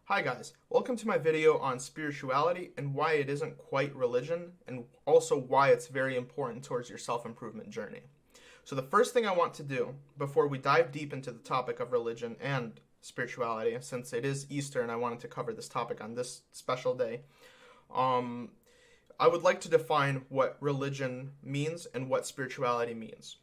Hi guys, welcome to my video on spirituality and why it isn't quite religion, and also why it's very important towards your self-improvement journey. So the first thing I want to do before we dive deep into the topic of religion and spirituality, since it is Easter and I wanted to cover this topic on this special day, um, I would like to define what religion means and what spirituality means.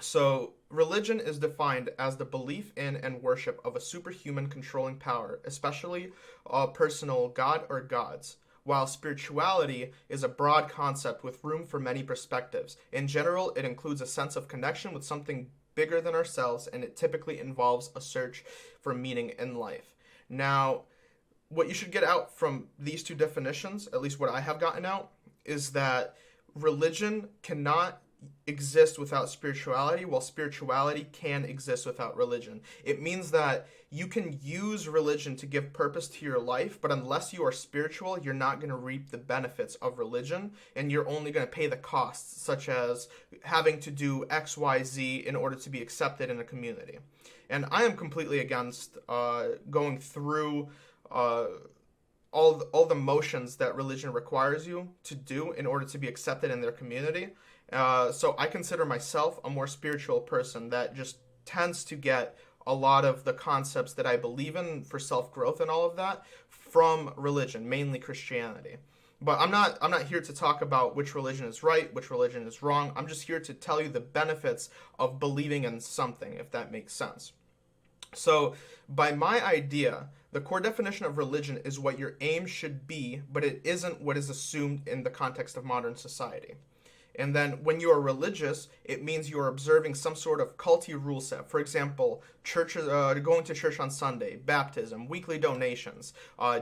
So, religion is defined as the belief in and worship of a superhuman controlling power, especially a personal god or gods, while spirituality is a broad concept with room for many perspectives. In general, it includes a sense of connection with something bigger than ourselves, and it typically involves a search for meaning in life. Now, what you should get out from these two definitions, at least what I have gotten out, is that religion cannot exist without spirituality, while spirituality can exist without religion. It means that you can use religion to give purpose to your life, but unless you are spiritual, you're not going to reap the benefits of religion, and you're only going to pay the costs, such as having to do X, Y, Z in order to be accepted in a community. And I am completely against going through all the motions that religion requires you to do in order to be accepted in their community. So I consider myself a more spiritual person that just tends to get a lot of the concepts that I believe in for self-growth and all of that from religion, mainly Christianity. But I'm not here to talk about which religion is right, which religion is wrong. I'm just here to tell you the benefits of believing in something, if that makes sense. So, by my idea, the core definition of religion is what your aim should be, but it isn't what is assumed in the context of modern society. And then when you are religious, it means you are observing some sort of culty rule set. For example, going to church on Sunday, baptism, weekly donations,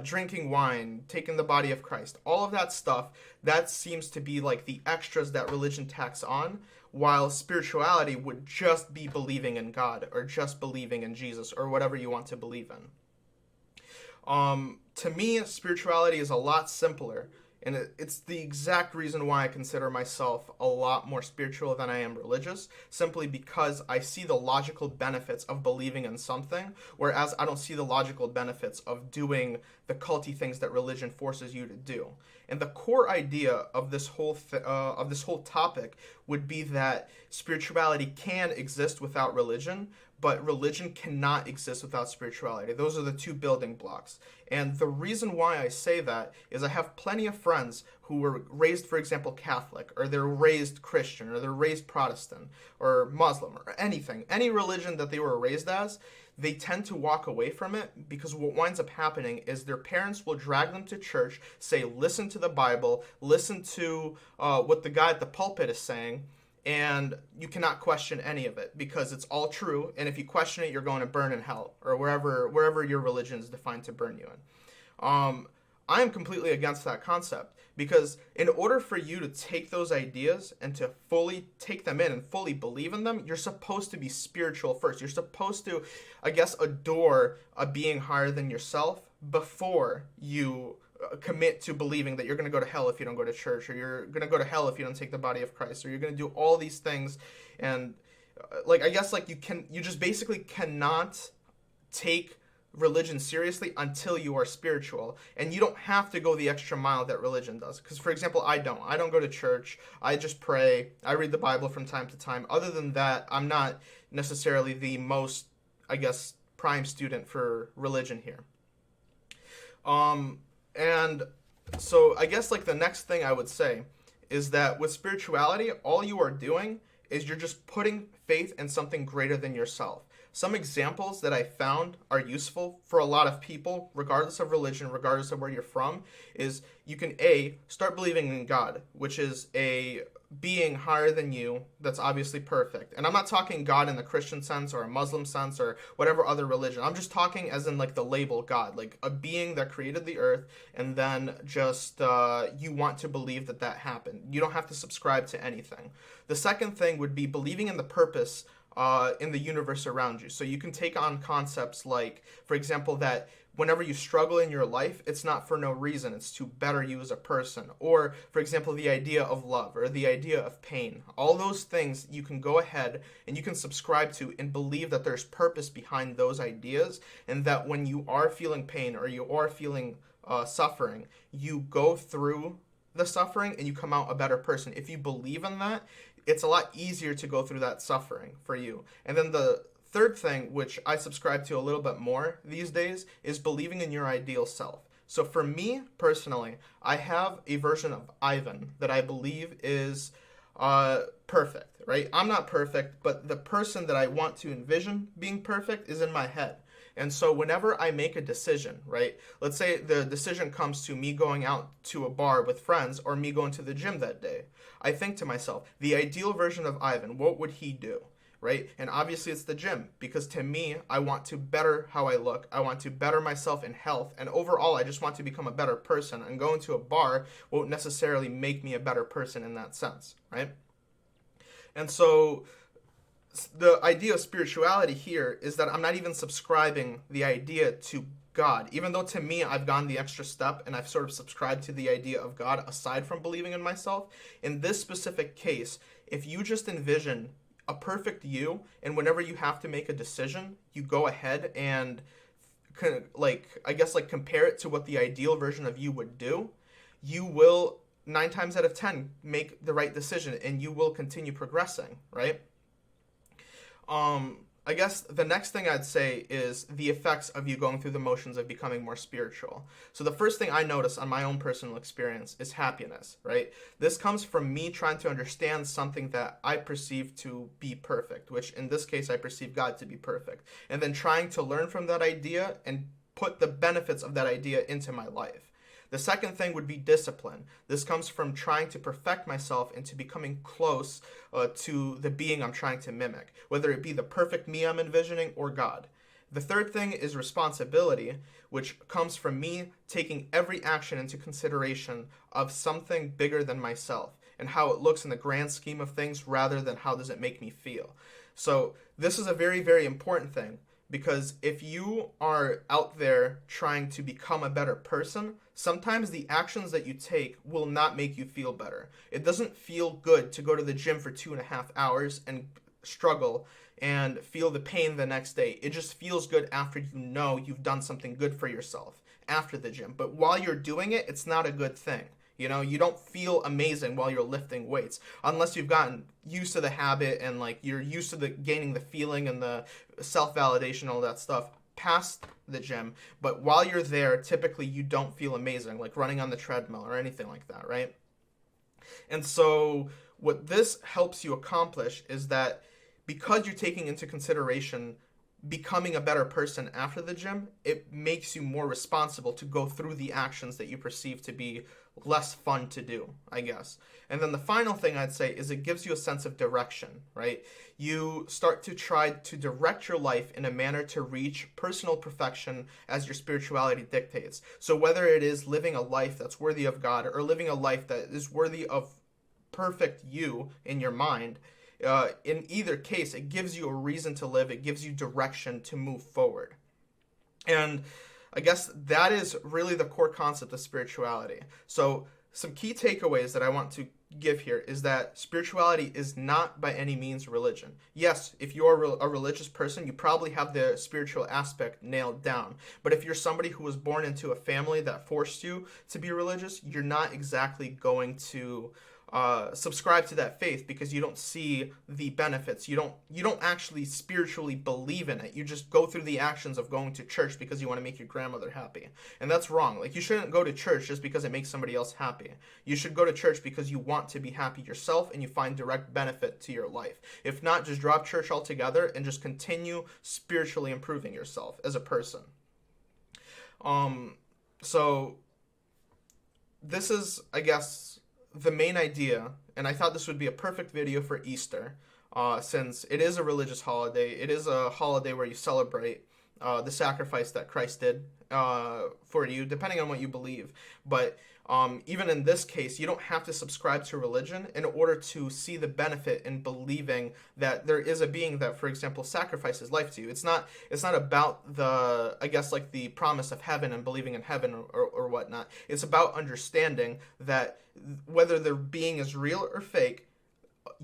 drinking wine, taking the body of Christ. All of that stuff, that seems to be like the extras that religion tacks on, while spirituality would just be believing in God or just believing in Jesus or whatever you want to believe in. To me, spirituality is a lot simpler. And it's the exact reason why I consider myself a lot more spiritual than I am religious, simply because I see the logical benefits of believing in something, whereas I don't see the logical benefits of doing the culty things that religion forces you to do. And the core idea of this whole topic would be that spirituality can exist without religion, but religion cannot exist without spirituality. Those are the two building blocks. And the reason why I say that is I have plenty of friends who were raised, for example, Catholic, or they're raised Christian, or they're raised Protestant, or Muslim, or anything. Any religion that they were raised as, they tend to walk away from it because what winds up happening is their parents will drag them to church, say, listen to the Bible, listen to what the guy at the pulpit is saying, and you cannot question any of it because it's all true. And if you question it, you're going to burn in hell or wherever your religion is defined to burn you in. I am completely against that concept because in order for you to take those ideas and to fully take them in and fully believe in them, you're supposed to be spiritual first. You're supposed to, I guess, adore a being higher than yourself before you commit to believing that you're going to go to hell if you don't go to church, or you're going to go to hell if you don't take the body of Christ, or you're going to do all these things. And I guess you just basically cannot take religion seriously until you are spiritual, and you don't have to go the extra mile that religion does. Because, for example, I don't go to church. I just pray. I read the Bible from time to time. Other than that, I'm not necessarily the most, I guess, prime student for religion here. And so I guess the next thing I would say is that with spirituality, all you are doing is you're just putting faith in something greater than yourself. Some examples that I found are useful for a lot of people, regardless of religion, regardless of where you're from, is you can start believing in God, which is a being higher than you that's obviously perfect. And I'm not talking God in the Christian sense or a Muslim sense or whatever other religion. I'm just talking as in the label God, like a being that created the earth, and then just you want to believe that happened. You don't have to subscribe to anything. The second thing would be believing in the purpose in the universe around you. So you can take on concepts like, for example, that whenever you struggle in your life, it's not for no reason. It's to better you as a person. Or, for example, the idea of love or the idea of pain. All those things you can go ahead and you can subscribe to and believe that there's purpose behind those ideas, and that when you are feeling pain or you are feeling suffering, you go through the suffering and you come out a better person. If you believe in that, it's a lot easier to go through that suffering for you. And then the third thing, which I subscribe to a little bit more these days, is believing in your ideal self. So for me personally, I have a version of Ivan that I believe is perfect, right? I'm not perfect, but the person that I want to envision being perfect is in my head. And so whenever I make a decision, right, let's say the decision comes to me going out to a bar with friends or me going to the gym that day, I think to myself, the ideal version of Ivan, what would he do? Right? And obviously it's the gym, because to me, I want to better how I look. I want to better myself in health. And overall, I just want to become a better person. And going to a bar won't necessarily make me a better person in that sense, right? And so the idea of spirituality here is that I'm not even subscribing the idea to God, even though to me I've gone the extra step and I've sort of subscribed to the idea of God aside from believing in myself. In this specific case, if you just envision a perfect you, and whenever you have to make a decision, you go ahead and compare it to what the ideal version of you would do, you will 9 times out of 10 make the right decision and you will continue progressing, right? I guess the next thing I'd say is the effects of you going through the motions of becoming more spiritual. So the first thing I notice on my own personal experience is happiness, right? This comes from me trying to understand something that I perceive to be perfect, which in this case I perceive God to be perfect, and then trying to learn from that idea and put the benefits of that idea into my life. The second thing would be discipline. This comes from trying to perfect myself into becoming close to the being I'm trying to mimic, whether it be the perfect me I'm envisioning or God. The third thing is responsibility, which comes from me taking every action into consideration of something bigger than myself and how it looks in the grand scheme of things rather than how does it make me feel. So this is a very, very important thing, because if you are out there trying to become a better person, sometimes the actions that you take will not make you feel better. It doesn't feel good to go to the gym for 2.5 hours and struggle and feel the pain the next day. It just feels good after you know you've done something good for yourself after the gym. But while you're doing it, it's not a good thing. You know, you don't feel amazing while you're lifting weights unless you've gotten used to the habit and like you're used to the gaining the feeling and the self-validation, all that stuff past the gym. But while you're there, typically you don't feel amazing, like running on the treadmill or anything like that, right? And so what this helps you accomplish is that because you're taking into consideration becoming a better person after the gym, it makes you more responsible to go through the actions that you perceive to be less fun to do, I guess. And then the final thing I'd say is it gives you a sense of direction, right? You start to try to direct your life in a manner to reach personal perfection as your spirituality dictates. So whether it is living a life that's worthy of God or living a life that is worthy of perfect you in your mind, in either case, it gives you a reason to live. It gives you direction to move forward. And I guess that is really the core concept of spirituality. So some key takeaways that I want to give here is that spirituality is not by any means religion. Yes, if you're a religious person, you probably have the spiritual aspect nailed down. But if you're somebody who was born into a family that forced you to be religious, you're not exactly going to subscribe to that faith because you don't see the benefits. You don't actually spiritually believe in it. You just go through the actions of going to church because you want to make your grandmother happy. And that's wrong. Like, you shouldn't go to church just because it makes somebody else happy. You should go to church because you want to be happy yourself and you find direct benefit to your life. If not, just drop church altogether and just continue spiritually improving yourself as a person. So this is, I guess, the main idea, and I thought this would be a perfect video for Easter, since it is a religious holiday. It is a holiday where you celebrate the sacrifice that Christ did for you, depending on what you believe. But even in this case, you don't have to subscribe to religion in order to see the benefit in believing that there is a being that, for example, sacrifices life to you. It's not about the, I guess, like the promise of heaven and believing in heaven or whatnot. It's about understanding that whether the being is real or fake,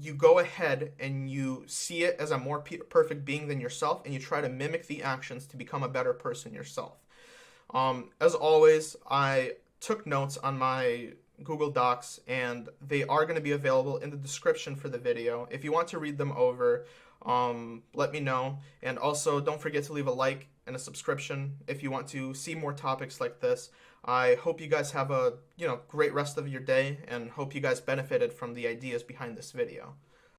you go ahead and you see it as a more perfect being than yourself, and you try to mimic the actions to become a better person yourself. As always, I took notes on my Google Docs, and they are going to be available in the description for the video. If you want to read them over, let me know. And also, don't forget to leave a like and a subscription if you want to see more topics like this. I hope you guys have a great rest of your day, and hope you guys benefited from the ideas behind this video.